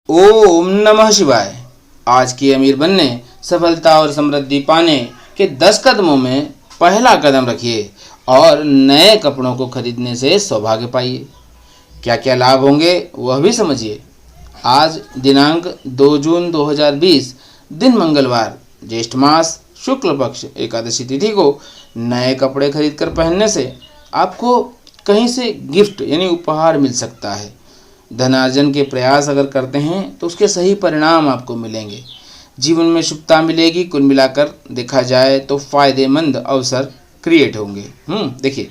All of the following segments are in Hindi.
ओम नमः शिवाय। आज के अमीर बनने, सफलता और समृद्धि पाने के 10 कदमों में पहला कदम रखिए और नए कपड़ों को खरीदने से सौभाग्य पाइए। क्या क्या लाभ होंगे वह भी समझिए। आज दिनांक 2 जून 2020, दिन मंगलवार, ज्येष्ठ मास शुक्ल पक्ष एकादशी तिथि को नए कपड़े खरीद कर पहनने से आपको कहीं से गिफ्ट यानी उपहार मिल सकता है। धनार्जन के प्रयास अगर करते हैं तो उसके सही परिणाम आपको मिलेंगे। जीवन में शुभता मिलेगी। कुल मिलाकर देखा जाए तो फायदेमंद अवसर क्रिएट होंगे। देखिए,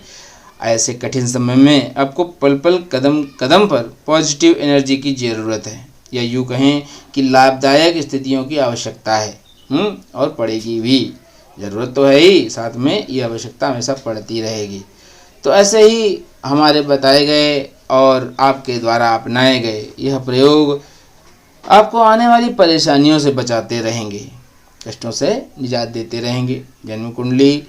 ऐसे कठिन समय में आपको पल पल कदम कदम पर पॉजिटिव एनर्जी की ज़रूरत है, या यूँ कहें कि लाभदायक स्थितियों की आवश्यकता है। और पड़ेगी भी। ज़रूरत तो है ही, साथ में ये आवश्यकता हमेशा पड़ती रहेगी। तो ऐसे ही हमारे बताए गए और आपके द्वारा अपनाए गए यह प्रयोग आपको आने वाली परेशानियों से बचाते रहेंगे, कष्टों से निजात देते रहेंगे। जन्म कुंडली,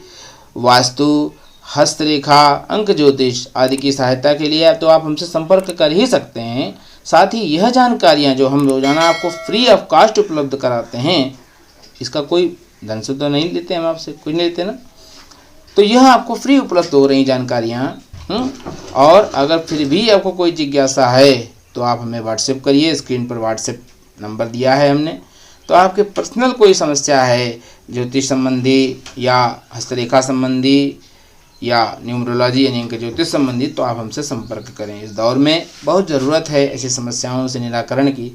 वास्तु, हस्तरेखा, अंक ज्योतिष आदि की सहायता के लिए तो आप हमसे संपर्क कर ही सकते हैं। साथ ही यह जानकारियाँ जो हम रोजाना आपको फ्री ऑफ कॉस्ट उपलब्ध कराते हैं, इसका कोई धन से तो नहीं लेते, हम आपसे कुछ नहीं लेते ना, तो यह आपको फ्री उपलब्ध हो रही जानकारियाँ। और अगर फिर भी आपको कोई जिज्ञासा है तो आप हमें व्हाट्सएप करिए। स्क्रीन पर व्हाट्सएप नंबर दिया है हमने। तो आपके पर्सनल कोई समस्या है, ज्योतिष संबंधी या हस्तरेखा संबंधी या न्यूमरोलॉजी यानी अंक ज्योतिष संबंधी, तो आप हमसे संपर्क करें। इस दौर में बहुत ज़रूरत है ऐसी समस्याओं से निराकरण की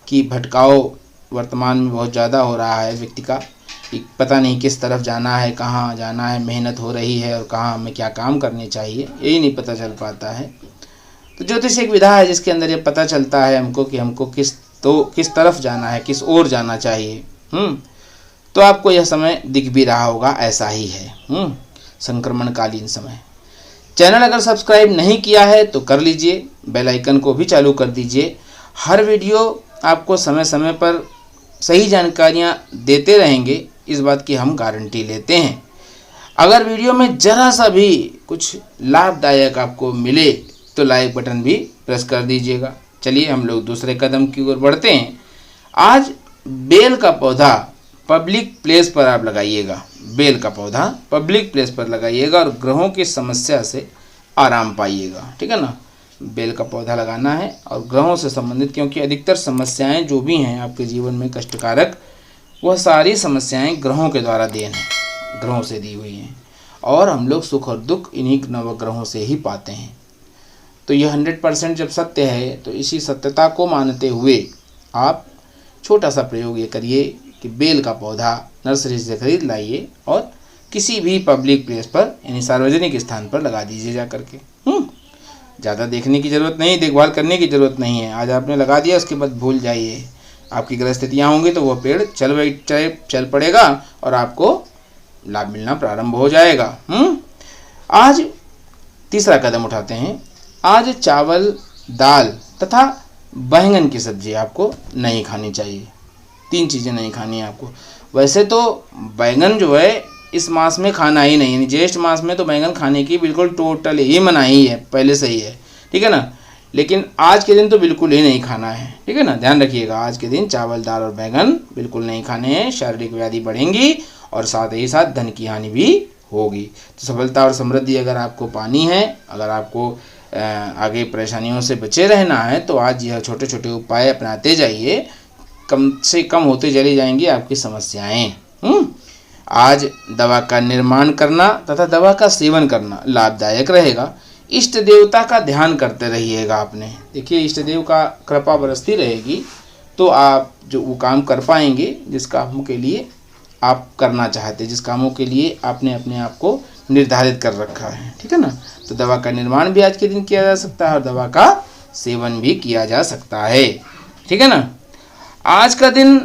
कि भटकाव वर्तमान में बहुत ज़्यादा हो रहा है व्यक्ति का, कि पता नहीं किस तरफ जाना है, कहाँ जाना है, मेहनत हो रही है और कहाँ हमें क्या काम करने चाहिए, यही नहीं पता चल पाता है। तो ज्योतिष एक विधा है जिसके अंदर ये पता चलता है हमको कि हमको किस तरफ जाना है, किस ओर जाना चाहिए। तो आपको यह समय दिख भी रहा होगा, ऐसा ही है। संक्रमणकालीन समय। चैनल अगर सब्सक्राइब नहीं किया है तो कर लीजिए, बेल आइकन को भी चालू कर दीजिए। हर वीडियो आपको समय समय पर सही जानकारियाँ देते रहेंगे, इस बात की हम गारंटी लेते हैं। अगर वीडियो में जरा सा भी कुछ लाभदायक आपको मिले तो लाइक बटन भी प्रेस कर दीजिएगा। चलिए हम लोग दूसरे कदम की ओर बढ़ते हैं। आज बेल का पौधा पब्लिक प्लेस पर आप लगाइएगा। बेल का पौधा पब्लिक प्लेस पर लगाइएगा और ग्रहों की समस्या से आराम पाइएगा। ठीक है ना, बेल का पौधा लगाना है और ग्रहों से संबंधित, क्योंकि अधिकतर समस्याएं जो भी हैं आपके जीवन में कष्टकारक, वह सारी समस्याएं ग्रहों के द्वारा देन है, ग्रहों से दी हुई हैं। और हम लोग सुख और दुख इन्हीं नवग्रहों से ही पाते हैं। तो यह 100% जब सत्य है तो इसी सत्यता को मानते हुए आप छोटा सा प्रयोग ये करिए कि बेल का पौधा नर्सरी से खरीद लाइए और किसी भी पब्लिक प्लेस पर यानी सार्वजनिक स्थान पर लगा दीजिए जा करके। ज़्यादा देखने की ज़रूरत नहीं, देखभाल करने की ज़रूरत नहीं है। आज आपने लगा दिया, उसके बाद भूल जाइए। आपकी ग्रह स्थितियाँ होंगी तो वह पेड़ चल पड़ेगा और आपको लाभ मिलना प्रारंभ हो जाएगा। आज तीसरा कदम उठाते हैं। आज चावल, दाल तथा बैंगन की सब्जी आपको नहीं खानी चाहिए। 3 चीज़ें नहीं खानी है आपको। वैसे तो बैंगन जो है इस मास में खाना ही नहीं, यानी ज्येष्ठ मास में तो बैंगन खाने की बिल्कुल टोटल ही मनाही है, पहले से ही है। ठीक है ना, लेकिन आज के दिन तो बिल्कुल ही नहीं खाना है। ठीक है ना, ध्यान रखिएगा। आज के दिन चावल, दाल और बैंगन बिल्कुल नहीं खाने हैं। शारीरिक व्याधि बढ़ेंगी और साथ ही साथ धन की हानि भी होगी। तो सफलता और समृद्धि अगर आपको पानी है, अगर आपको आगे परेशानियों से बचे रहना है, तो आज यह छोटे छोटे उपाय अपनाते जाइए। कम से कम होते चली जाएंगी आपकी समस्याएं। आज दवा का निर्माण करना तथा दवा का सेवन करना लाभदायक रहेगा। इष्ट देवता का ध्यान करते रहिएगा। आपने देखिए, इष्ट देव का कृपा बरसती रहेगी तो आप जो वो काम कर पाएंगे जिस कामों के लिए आप करना चाहते, जिस कामों के लिए आपने अपने आप को निर्धारित कर रखा है। ठीक है ना, तो दवा का निर्माण भी आज के दिन किया जा सकता है और दवा का सेवन भी किया जा सकता है। ठीक है ना, आज का दिन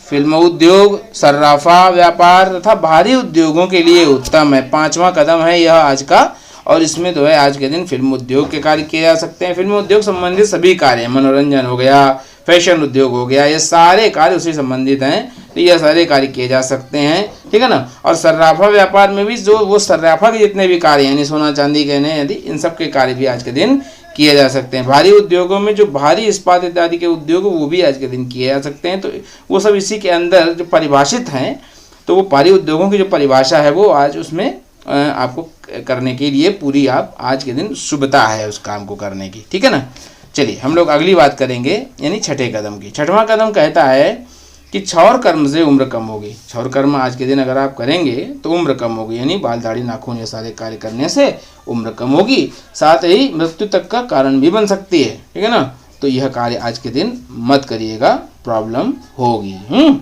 फिल्म उद्योग, सर्राफा व्यापार तथा भारी उद्योगों के लिए उत्तम है। 5वां कदम है यह आज का, और इसमें जो है आज के दिन फिल्म उद्योग के कार्य किए जा सकते हैं। फिल्म उद्योग संबंधित सभी कार्य, मनोरंजन हो गया, फैशन उद्योग हो गया, ये सारे कार्य उसी संबंधित हैं, तो यह सारे कार्य किए जा सकते हैं। ठीक है ना, और सर्राफा व्यापार में भी जो वो सर्राफा के जितने भी कार्य यानी सोना चांदी गहने आदि, इन सब के कार्य भी आज के दिन किए जा सकते हैं। भारी उद्योगों में जो भारी इस्पात इत्यादि के उद्योग वो भी आज के दिन किए जा सकते हैं। तो वो सब इसी के अंदर जो परिभाषित हैं, तो वो भारी उद्योगों की जो परिभाषा है वो आज उसमें आपको करने के लिए पूरी आप आज के दिन शुभता है उस काम को करने की, ठीक है ना। चलिए हम लोग अगली बात करेंगे यानी छठे कदम की। छठवां कदम कहता है कि क्षौर कर्म से उम्र कम होगी। क्षौर कर्म आज के दिन अगर आप करेंगे तो उम्र कम होगी, यानी बाल दाढ़ी नाखून ये सारे कार्य करने से उम्र कम होगी, साथ ही मृत्यु तक का कारण भी बन सकती है, ठीक है ना। तो यह कार्य आज के दिन मत करिएगा, प्रॉब्लम होगी।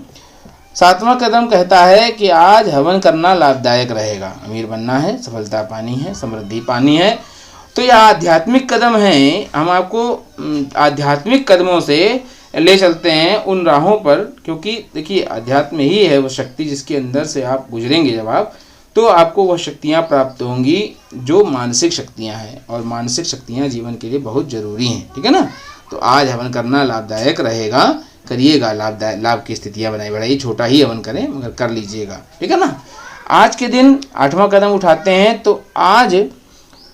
सातवां कदम कहता है कि आज हवन करना लाभदायक रहेगा। अमीर बनना है, सफलता पानी है, समृद्धि पानी है। तो यह आध्यात्मिक कदम है। हम आपको आध्यात्मिक कदमों से ले चलते हैं उन राहों पर, क्योंकि देखिए अध्यात्म ही है वो शक्ति जिसके अंदर से आप गुजरेंगे जब आप, तो आपको वह शक्तियाँ प्राप्त होंगी जो मानसिक शक्तियाँ हैं, और मानसिक शक्तियाँ जीवन के लिए बहुत ज़रूरी हैं, ठीक है ना। तो आज हवन करना लाभदायक रहेगा, करिएगा, लाभ की स्थितियाँ बनाई बढ़ाइए। छोटा ही हवन करें मगर कर लीजिएगा, ठीक है ना। आज के दिन आठवां कदम उठाते हैं तो आज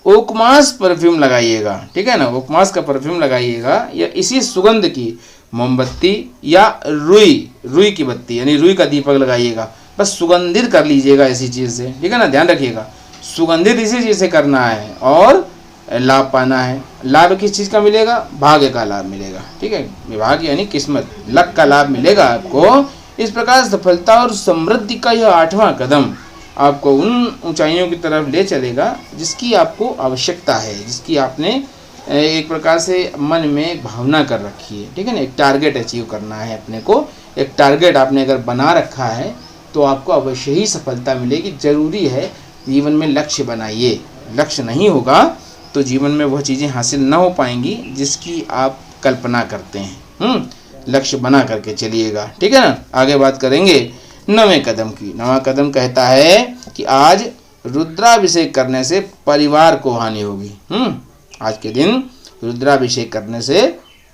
ओकमास परफ्यूम लगाइएगा, ठीक है ना। ओकमास का परफ्यूम लगाइएगा या इसी सुगंध की मोमबत्ती या रुई की बत्ती यानी रुई का दीपक लगाइएगा। बस सुगंधित कर लीजिएगा इसी चीज़ से, ठीक है ना। ध्यान रखिएगा सुगंधित इसी चीज़ से करना है और लाभ पाना है। लाभ किस चीज़ का मिलेगा? भाग्य का लाभ मिलेगा, ठीक है। विभाग यानी किस्मत, लक का लाभ मिलेगा आपको। इस प्रकार सफलता और समृद्धि का यह आठवां कदम आपको उन ऊंचाइयों की तरफ ले चलेगा जिसकी आपको आवश्यकता है, जिसकी आपने एक प्रकार से मन में भावना कर रखी है, ठीक है ना। एक टारगेट अचीव करना है अपने को, एक टारगेट आपने अगर बना रखा है तो आपको अवश्य ही सफलता मिलेगी। जरूरी है जीवन में लक्ष्य बनाइए, लक्ष्य नहीं होगा तो जीवन में वह चीज़ें हासिल न हो पाएंगी जिसकी आप कल्पना करते हैं। लक्ष्य बना करके चलिएगा, ठीक है ना। आगे बात करेंगे नवें कदम की। नवा कदम कहता है कि आज रुद्राभिषेक करने से परिवार को हानि होगी। आज के दिन रुद्राभिषेक करने से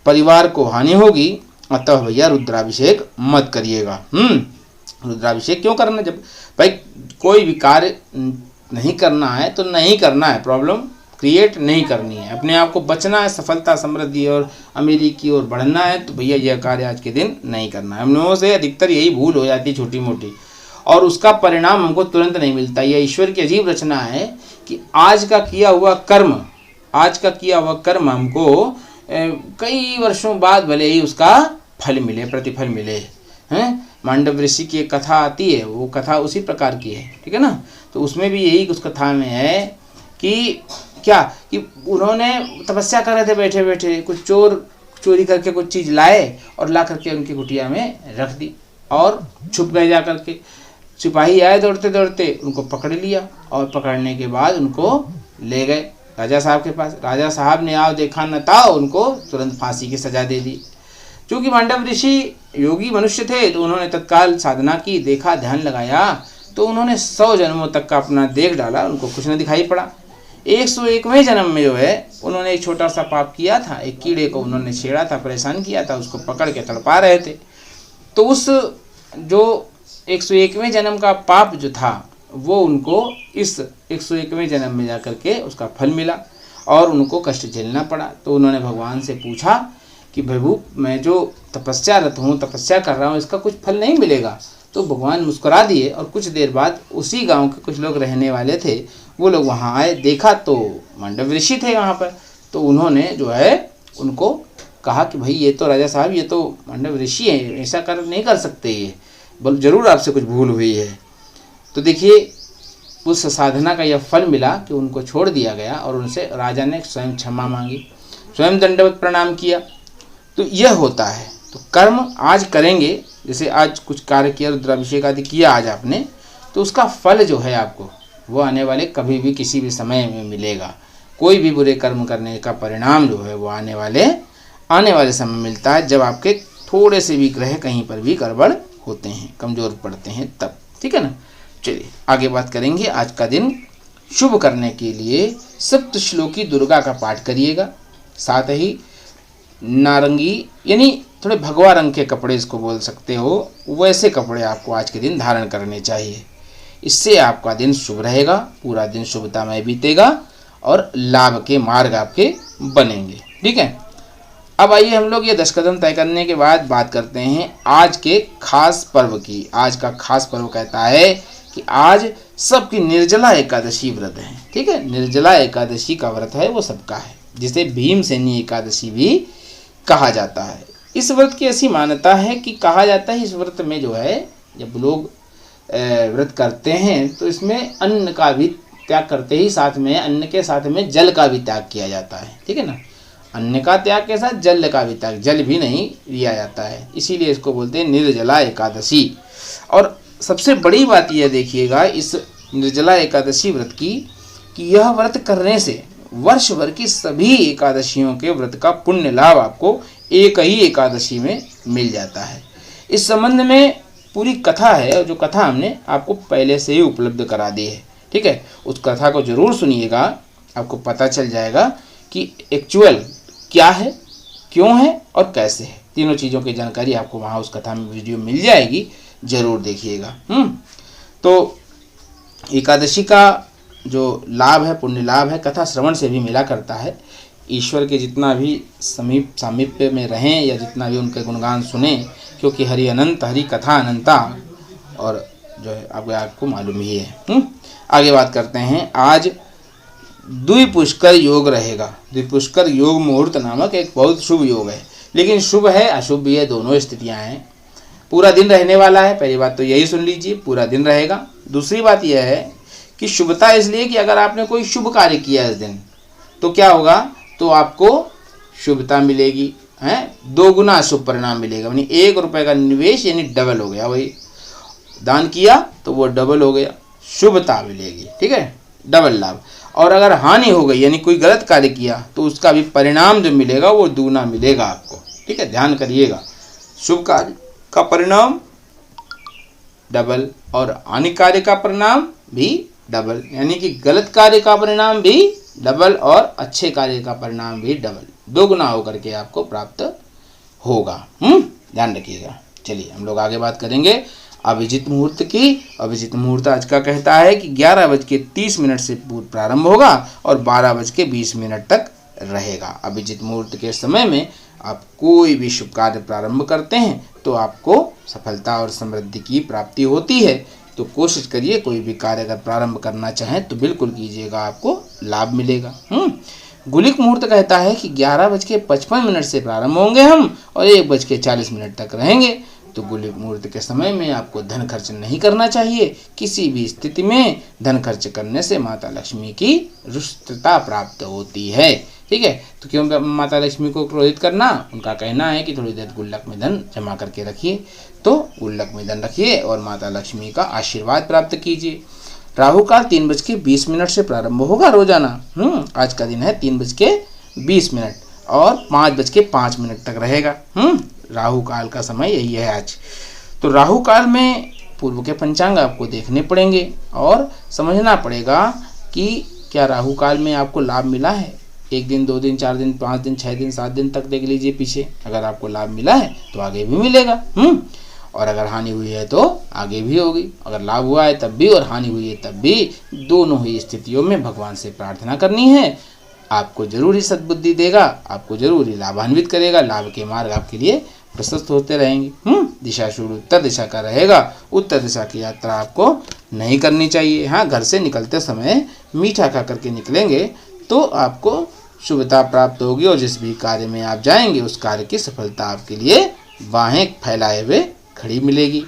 परिवार को हानि होगी, अतः भैया रुद्राभिषेक मत करिएगा। रुद्राभिषेक क्यों करना? जब भाई कोई भी कार्य नहीं करना है तो नहीं करना है, प्रॉब्लम क्रिएट नहीं करनी है, अपने आप को बचना है, सफलता समृद्धि और अमीरी की ओर बढ़ना है, तो भैया यह कार्य आज के दिन नहीं करना है। हम लोगों से अधिकतर यही भूल हो जाती है छोटी मोटी, और उसका परिणाम हमको तुरंत नहीं मिलता। यह ईश्वर की अजीब रचना है कि आज का किया हुआ कर्म हमको कई वर्षों बाद भले ही उसका फल मिले, प्रतिफल मिले हैं। मांडव ऋषि की एक कथा आती है, वो कथा उसी प्रकार की है, ठीक है ना। तो उसमें भी यही उस कथा में है कि क्या कि उन्होंने तपस्या कर रहे थे बैठे बैठे, कुछ चोरी करके कुछ चीज़ लाए और ला करके उनकी कुटिया में रख दी और छुप गए जा करके। सिपाही आए दौड़ते दौड़ते, उनको पकड़ लिया और पकड़ने के बाद उनको ले गए राजा साहब के पास। राजा साहब ने आओ देखा न ताओ, उनको तुरंत फांसी की सजा दे दी। क्योंकि मांडव ऋषि योगी मनुष्य थे तो उन्होंने तत्काल साधना की, देखा, ध्यान लगाया, तो उन्होंने 100 जन्मों तक का अपना देख डाला, उनको कुछ न दिखाई पड़ा। 101वें जन्म में जो है उन्होंने एक छोटा सा पाप किया था, एक कीड़े को उन्होंने छेड़ा था, परेशान किया था, उसको पकड़ के तड़पा रहे थे। तो उस जो 101वें जन्म का पाप जो था वो उनको इस 101वें जन्म में जाकर के उसका फल मिला और उनको कष्ट झेलना पड़ा। तो उन्होंने भगवान से पूछा कि प्रभु मैं जो तपस्यारत हूँ, तपस्या कर रहा हूँ, इसका कुछ फल नहीं मिलेगा? तो भगवान मुस्कुरा दिए और कुछ देर बाद उसी गांव के कुछ लोग रहने वाले थे, वो लोग वहाँ आए, देखा तो मांडव ऋषि थे वहाँ पर। तो उन्होंने जो है उनको कहा कि भाई ये तो राजा साहब, ये तो मांडव ऋषि हैं, ऐसा कर नहीं कर सकते, ये बोल जरूर आपसे कुछ भूल हुई है। तो देखिए उस साधना का यह फल मिला कि उनको छोड़ दिया गया और उनसे राजा ने स्वयं क्षमा मांगी, स्वयं दंडवत प्रणाम किया। तो यह होता है। तो कर्म आज करेंगे, जैसे आज कुछ कार्य किया, रुद्राभिषेक आदि किया आज आपने, तो उसका फल जो है आपको वो आने वाले कभी भी किसी भी समय में मिलेगा। कोई भी बुरे कर्म करने का परिणाम जो है वो आने वाले समय मिलता है, जब आपके थोड़े से भी ग्रह कहीं पर भी गड़बड़ होते हैं, कमज़ोर पड़ते हैं तब, ठीक है ना। चलिए आगे बात करेंगे। आज का दिन शुभ करने के लिए सप्तश्लोकी दुर्गा का पाठ करिएगा, साथ ही नारंगी यानी थोड़े भगवा रंग के कपड़े इसको बोल सकते हो, वैसे कपड़े आपको आज के दिन धारण करने चाहिए। इससे आपका दिन शुभ रहेगा, पूरा दिन शुभतामय बीतेगा और लाभ के मार्ग आपके बनेंगे। ठीक है, अब आइए हम लोग ये 10 कदम तय करने के बाद बात करते हैं आज के खास पर्व की। आज का खास पर्व कहता है कि आज सबकी निर्जला एकादशी व्रत है। ठीक है, निर्जला एकादशी का व्रत है वो सबका है, जिसे भीमसेनी एकादशी भी कहा जाता है। इस व्रत की ऐसी मान्यता है कि कहा जाता है इस व्रत में जो है, जब लोग व्रत करते हैं तो इसमें अन्न का भी त्याग करते ही साथ में अन्न के साथ में जल का भी त्याग किया जाता है। ठीक है ना, अन्न का त्याग के साथ जल का भी त्याग, जल भी नहीं लिया जाता है, इसीलिए इसको बोलते हैं निर्जला एकादशी। और सबसे बड़ी बात यह देखिएगा इस निर्जला एकादशी व्रत की कि यह व्रत करने से वर्ष भर की सभी एकादशियों के व्रत का पुण्य लाभ आपको एक ही एकादशी में मिल जाता है। इस संबंध में पूरी कथा है, और जो कथा हमने आपको पहले से ही उपलब्ध करा दी है। ठीक है, उस कथा को जरूर सुनिएगा, आपको पता चल जाएगा कि एक्चुअल क्या है, क्यों है और कैसे है। तीनों चीज़ों की जानकारी आपको वहाँ उस कथा में वीडियो मिल जाएगी, जरूर देखिएगा। तो एकादशी का जो लाभ है, पुण्य लाभ है, कथा श्रवण से भी मिला करता है। ईश्वर के जितना भी सामीप्य में रहें या जितना भी उनके गुणगान सुने, क्योंकि हरि अनंत, हरि कथा अनंता, और जो है आपको मालूम ही है। आगे बात करते हैं। आज द्विपुष्कर योग रहेगा। द्विपुष्कर योग मुहूर्त नामक एक बहुत शुभ योग है, लेकिन शुभ है अशुभ भी है, दोनों स्थितियां हैं। पूरा दिन रहने वाला है, पहली बात तो यही सुन लीजिए, पूरा दिन रहेगा। दूसरी बात यह है कि शुभता इसलिए कि अगर आपने कोई शुभ कार्य किया इस दिन तो क्या होगा, तो आपको शुभता मिलेगी, है 2 गुना शुभ परिणाम मिलेगा। यानी 1 रुपये का निवेश यानी डबल हो गया, वही दान किया तो वो डबल हो गया, शुभता मिलेगी। ठीक है, डबल लाभ। और अगर हानि हो गई यानी कोई गलत कार्य किया तो उसका भी परिणाम जो मिलेगा वो दुगना मिलेगा आपको। ठीक है, ध्यान करिएगा, शुभ कार्य का परिणाम डबल और हानि कार्य का परिणाम भी डबल, यानी कि गलत कार्य का परिणाम भी डबल और अच्छे कार्य का परिणाम भी डबल, 2 गुना होकर के आपको प्राप्त होगा। ध्यान रखिएगा। चलिए हम लोग आगे बात करेंगे अभिजित मुहूर्त की। अभिजित मुहूर्त आज का कहता है कि 11:30 से प्रारंभ होगा और 12:20 तक रहेगा। अभिजित मुहूर्त के समय में आप कोई भी शुभ कार्य प्रारंभ करते हैं तो आपको सफलता और समृद्धि की प्राप्ति होती है। तो कोशिश करिए, कोई भी कार्य अगर प्रारंभ करना चाहें तो बिल्कुल कीजिएगा, आपको लाभ मिलेगा। गुलिक मुहूर्त कहता है कि 11:55 से प्रारंभ होंगे हम और 1:40 तक रहेंगे। तो गुलिक मुहूर्त के समय में आपको धन खर्च नहीं करना चाहिए। किसी भी स्थिति में धन खर्च करने से माता लक्ष्मी की रुष्टता प्राप्त होती है। ठीक है, तो क्यों माता लक्ष्मी को क्रोधित करना, उनका कहना है कि थोड़ी देर गुल्लक में धन जमा करके रखिए। तो गुल्लक में धन रखिए और माता लक्ष्मी का आशीर्वाद प्राप्त कीजिए। राहु काल 3:20 से प्रारंभ होगा रोजाना। आज का दिन है 3:20 और 5:05 तक रहेगा। राहु काल का समय यही है आज। तो राहु काल में पूर्व के पंचांग आपको देखने पड़ेंगे और समझना पड़ेगा कि क्या राहु काल में आपको लाभ मिला है। 1 दिन, 2 दिन, 4 दिन, 5 दिन, 6 दिन, 7 दिन तक देख लीजिए पीछे। अगर आपको लाभ मिला है तो आगे भी मिलेगा। और अगर हानि हुई है तो आगे भी होगी। अगर लाभ हुआ है तब भी और हानि हुई है तब भी, दोनों ही स्थितियों में भगवान से प्रार्थना करनी है। आपको जरूर ही सद्बुद्धि देगा, आपको जरूर ही लाभान्वित करेगा। लाभ के मार्ग आपके लिए प्रशस्त होते रहेंगे। दिशा शुरू उत्तर दिशा का रहेगा। उत्तर दिशा की यात्रा आपको नहीं करनी चाहिए। हाँ, घर से निकलते समय मीठा खा करके निकलेंगे तो आपको शुभता प्राप्त होगी और जिस भी कार्य में आप जाएंगे उस कार्य की सफलता आपके लिए बाहें फैलाए हुए खड़ी मिलेगी।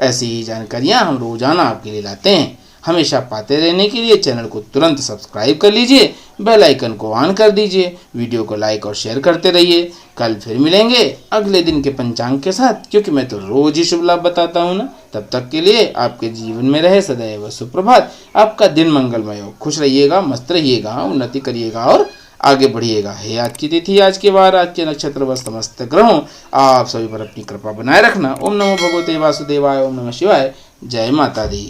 ऐसी ही जानकारियाँ हम रोजाना आपके लिए लाते हैं। हमेशा पाते रहने के लिए चैनल को तुरंत सब्सक्राइब कर लीजिए, बेल आइकन को ऑन कर दीजिए, वीडियो को लाइक और शेयर करते रहिए। कल फिर मिलेंगे अगले दिन के पंचांग के साथ, क्योंकि मैं तो रोज ही शुभ लाभ बताता हूँ ना। तब तक के लिए आपके जीवन में रहे सदैव सुप्रभात। आपका दिन मंगलमय हो। खुश रहिएगा, मस्त रहिएगा, उन्नति करिएगा और आगे बढ़िएगा। है आज की तिथि, आज के वार, आज के नक्षत्र व समस्त ग्रहों आप सभी पर अपनी कृपा बनाए रखना। ओम नमो भगवते वासुदेवाय। ओम नमः शिवाय। जय माता दी।